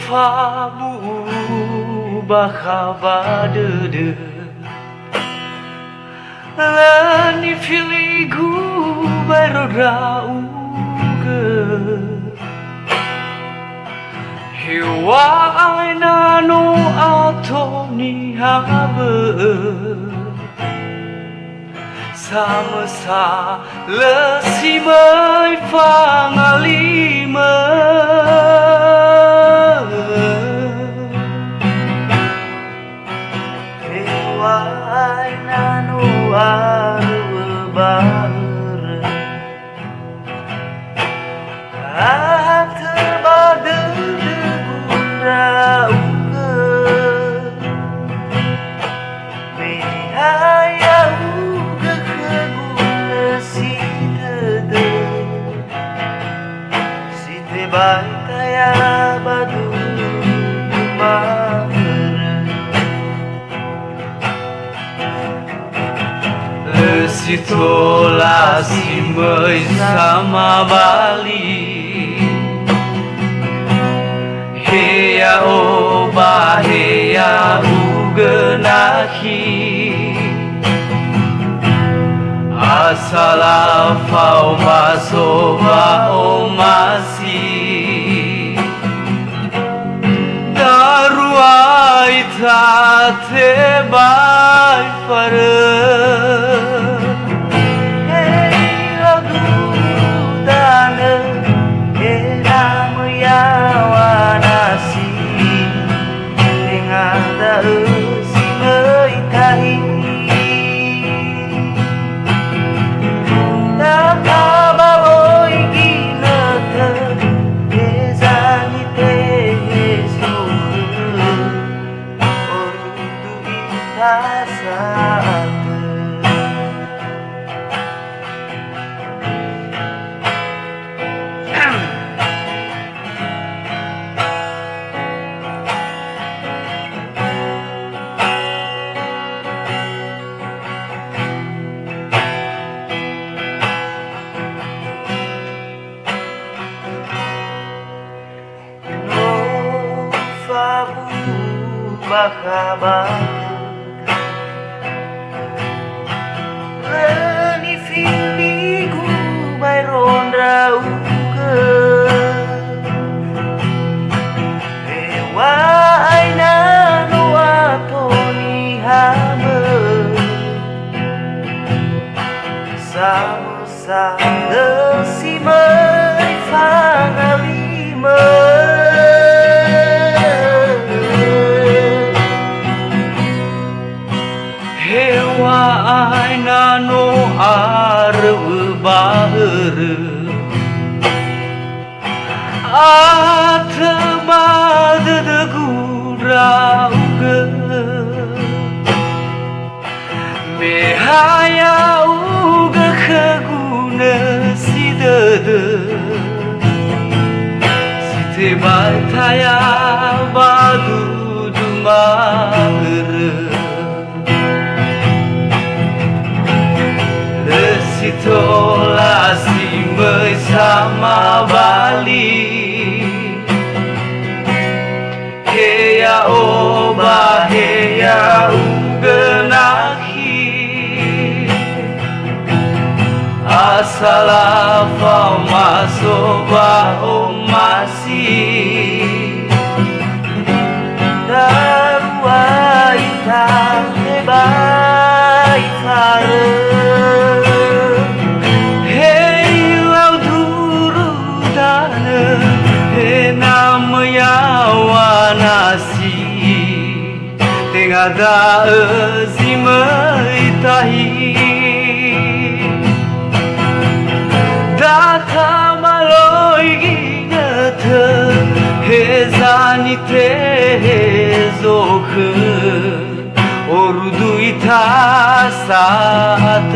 fabu Bakha badede lani filigu bayrauge hiwa ainano atoni habe samasa lesimai fangalima hiwa ainano arwebare atebadede gundauge behayauge keguna sitede site baitaya badu Sitola simai sama Bali Heya oba heya ugenahi Asala fau masoba omasi Daruai tate bai fare Bakha lani filigu bayron rauge ewa ainano atoni habe samusa lesimai fangalima ainano arwebare atebadede gurauge behayauge keguna sidede site baitaya badu dumagere Sitola simai sama Bali Heya oba heya ugenahi Asala fau masoba omasi Daruai tate bai fare Tengada zimai tahi Data maloi ginete Hezani te hezokhe Ordu ita saat